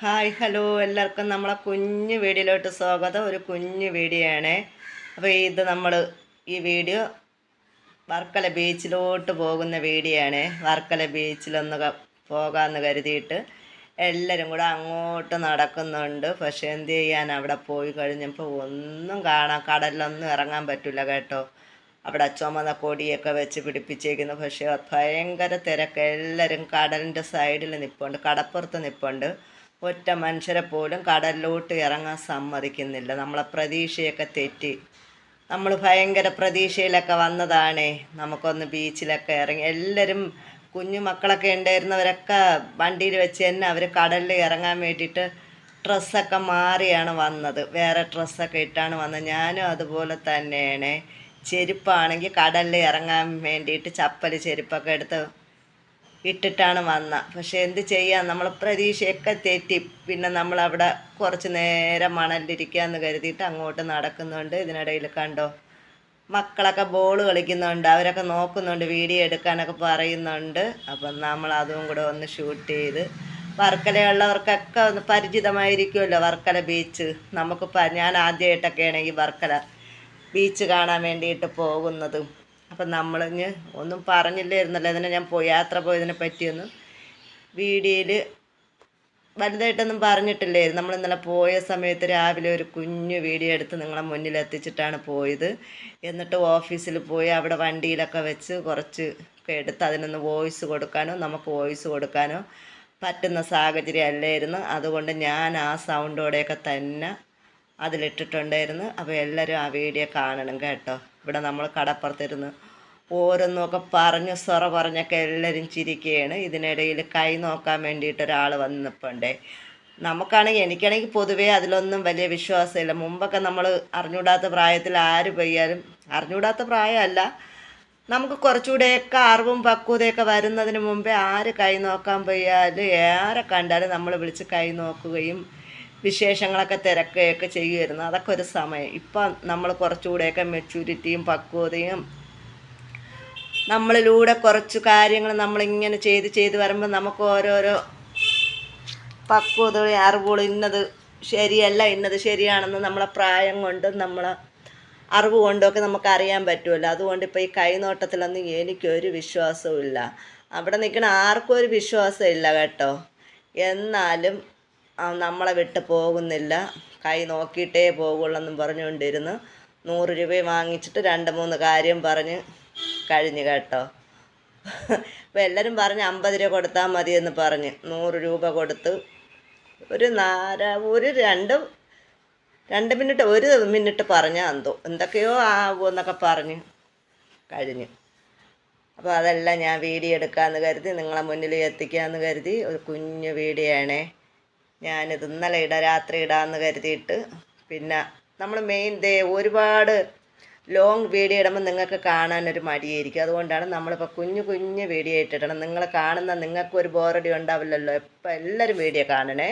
Hi hello എല്ലാവർക്കും നമ്മളെ കുഞ്ഞു വീഡിയോയിലോട്ട് സ്വാഗതം. ഒരു കുഞ്ഞു വീഡിയോ ആണ്. അപ്പോൾ ഈ വീഡിയോ വർക്കല ബീച്ചിലോട്ട് പോകുന്ന വീഡിയോ ആണ്. വർക്കല ബീച്ചിലൊന്ന് പോകാമെന്ന് കരുതിയിട്ട് എല്ലാവരും കൂടെ അങ്ങോട്ട് നടക്കുന്നുണ്ട്. പക്ഷെ എന്ത് ചെയ്യാൻ, അവിടെ പോയി കഴിഞ്ഞപ്പോൾ ഒന്നും കാണാൻ, കടലിലൊന്നും ഇറങ്ങാൻ പറ്റില്ല കേട്ടോ. അവിടെ ചുമന്ന കൊടിയൊക്കെ വെച്ച് പിടിപ്പിച്ചേക്കുന്നു. പക്ഷേ ഭയങ്കര തിരക്ക്. എല്ലാവരും കടലിൻ്റെ സൈഡിൽ നിൽപ്പുണ്ട്, കടപ്പുറത്ത് നിൽപ്പുണ്ട്. ഒറ്റ മനുഷ്യരെ പോലും കടലിലോട്ട് ഇറങ്ങാൻ സമ്മതിക്കുന്നില്ല. നമ്മളെ പ്രതീക്ഷയൊക്കെ തെറ്റി. നമ്മൾ ഭയങ്കര പ്രതീക്ഷയിലൊക്കെ വന്നതാണേ. നമുക്കൊന്ന് ബീച്ചിലൊക്കെ ഇറങ്ങി, എല്ലാവരും കുഞ്ഞു മക്കളൊക്കെ ഉണ്ടായിരുന്നവരൊക്കെ വണ്ടിയിൽ വെച്ച് തന്നെ അവർ കടലിൽ ഇറങ്ങാൻ വേണ്ടിയിട്ട് ഡ്രസ്സൊക്കെ മാറിയാണ് വന്നത്. വേറെ ഡ്രസ്സൊക്കെ ഇട്ടാണ് വന്നത്. ഞാനും അതുപോലെ തന്നെയാണ്. ചെരുപ്പാണെങ്കിൽ കടലിൽ ഇറങ്ങാൻ വേണ്ടിയിട്ട് ചപ്പൽ ചെരുപ്പൊക്കെ എടുത്ത് ഇട്ടിട്ടാണ് വന്ന. പക്ഷെ എന്ത് ചെയ്യാൻ, നമ്മൾ പ്രതീക്ഷയൊക്കെ തെറ്റി. പിന്നെ നമ്മളവിടെ കുറച്ച് നേരം മണലിരിക്കാമെന്ന് കരുതിയിട്ട് അങ്ങോട്ട് നടക്കുന്നുണ്ട്. ഇതിനിടയിൽ കണ്ടോ, മക്കളൊക്കെ ബോൾ കളിക്കുന്നുണ്ട്. അവരൊക്കെ നോക്കുന്നുണ്ട്, വീഡിയോ എടുക്കാനൊക്കെ പറയുന്നുണ്ട്. അപ്പം നമ്മൾ അതും കൂടെ ഒന്ന് ഷൂട്ട് ചെയ്ത്. വർക്കലയുള്ളവർക്കൊക്കെ ഒന്ന് പരിചിതമായിരിക്കുമല്ലോ വർക്കല ബീച്ച്. ഞാൻ ആദ്യമായിട്ടൊക്കെയാണ് ഈ വർക്കല ബീച്ച് കാണാൻ വേണ്ടിയിട്ട് പോകുന്നത്. അപ്പം നമ്മളിഞ്ഞ് ഒന്നും പറഞ്ഞില്ലായിരുന്നല്ലോ, ഇതിനെ ഞാൻ യാത്ര പോയതിനെ പറ്റിയൊന്നും വീഡിയോയിൽ വലുതായിട്ടൊന്നും പറഞ്ഞിട്ടില്ലായിരുന്നു. നമ്മൾ ഇന്നലെ പോയ സമയത്ത് രാവിലെ ഒരു കുഞ്ഞു വീഡിയോ എടുത്ത് നിങ്ങളെ മുന്നിൽ എത്തിച്ചിട്ടാണ് പോയത്. എന്നിട്ട് ഓഫീസിൽ പോയി അവിടെ വണ്ടിയിലൊക്കെ വെച്ച് കുറച്ച് എടുത്ത് അതിനൊന്ന് വോയിസ് കൊടുക്കാനോ നമുക്ക് വോയിസ് കൊടുക്കാനോ പറ്റുന്ന സാഹചര്യം അല്ലായിരുന്നു. അതുകൊണ്ട് ഞാൻ ആ സൗണ്ടോടെയൊക്കെ തന്നെ അതിലിട്ടിട്ടുണ്ടായിരുന്നു. അപ്പോൾ എല്ലാവരും ആ വീഡിയോ കാണണം കേട്ടോ. ഇവിടെ നമ്മൾ കടപ്പുറത്തിരുന്ന് ഓരോന്നൊക്കെ പറഞ്ഞ് പറഞ്ഞൊക്കെ എല്ലാവരും ചിരിക്കുകയാണ്. ഇതിനിടയിൽ കൈ നോക്കാൻ വേണ്ടിയിട്ട് ഒരാൾ വന്നപ്പോണ്ടേ. എനിക്കാണെങ്കിൽ പൊതുവേ അതിലൊന്നും വലിയ വിശ്വാസമില്ല. മുമ്പൊക്കെ നമ്മൾ അറിഞ്ഞൂടാത്ത പ്രായത്തിൽ ആര് പെയ്യാലും, അറിഞ്ഞൂടാത്ത പ്രായമല്ല, നമുക്ക് കുറച്ചുകൂടെയൊക്കെ അറിവും പക്വതയൊക്കെ വരുന്നതിന് മുമ്പേ ആര് കൈ നോക്കാൻ പോയാലും ആരെ കണ്ടാലും നമ്മൾ വിളിച്ച് കൈ നോക്കുകയും വിശേഷങ്ങളൊക്കെ തിരക്കുകയൊക്കെ ചെയ്യുമായിരുന്നു. അതൊക്കെ ഒരു സമയം. ഇപ്പം നമ്മൾ കുറച്ചുകൂടെയൊക്കെ മെച്യൂരിറ്റിയും പക്വതയും നമ്മളിലൂടെ കുറച്ച് കാര്യങ്ങൾ നമ്മളിങ്ങനെ ചെയ്ത് വരുമ്പോൾ നമുക്ക് ഓരോരോ പക്വതയും അറിവുകളും ഇന്നത് ശരിയല്ല ഇന്നത് ശരിയാണെന്ന് നമ്മളെ പ്രായം കൊണ്ടും നമ്മളെ അറിവ് കൊണ്ടൊക്കെ നമുക്ക് അറിയാൻ പറ്റുമല്ലോ. അതുകൊണ്ട് ഇപ്പോൾ ഈ കൈനോട്ടത്തിലൊന്നും എനിക്കൊരു വിശ്വാസവും ഇല്ല. അവിടെ നിൽക്കുന്ന ആർക്കും ഒരു വിശ്വാസമില്ല കേട്ടോ. എന്നാലും നമ്മളെ വിട്ട് പോകുന്നില്ല. കൈ നോക്കിയിട്ടേ പോകുള്ളെന്നും പറഞ്ഞുകൊണ്ടിരുന്നു. 100 രൂപ വാങ്ങിച്ചിട്ട് 2-3 കാര്യം പറഞ്ഞ് കഴിഞ്ഞു കേട്ടോ. അപ്പോൾ എല്ലാവരും പറഞ്ഞ് 50 രൂപ കൊടുത്താൽ മതിയെന്ന് പറഞ്ഞ് 100 രൂപ കൊടുത്ത് ഒരു 2 മിനിറ്റ് 1 മിനിറ്റ് പറഞ്ഞാൽ എന്തൊക്കെയോ ആവുമെന്നൊക്കെ പറഞ്ഞ് കഴിഞ്ഞു. അപ്പോൾ അതെല്ലാം ഞാൻ വീഡിയോ എടുക്കാമെന്ന് കരുതി നിങ്ങളെ മുന്നിൽ എത്തിക്കാമെന്ന് കരുതി ഒരു കുഞ്ഞു വീഡിയോ ആണേ. ഞാനിത് ഇന്നലെ രാത്രി ഇടാമെന്ന് കരുതിയിട്ട്. പിന്നെ നമ്മൾ ഒരുപാട് ലോങ് വീഡിയോ ഇടുമ്പോൾ നിങ്ങൾക്ക് കാണാനൊരു മടിയായിരിക്കും. അതുകൊണ്ടാണ് നമ്മളിപ്പോൾ കുഞ്ഞു വീഡിയോ ഇട്ടിടണം. നിങ്ങൾ കാണുന്ന നിങ്ങൾക്കൊരു ബോറടി ഉണ്ടാവില്ലല്ലോ. ഇപ്പം എല്ലാവരും വീഡിയോ കാണണേ.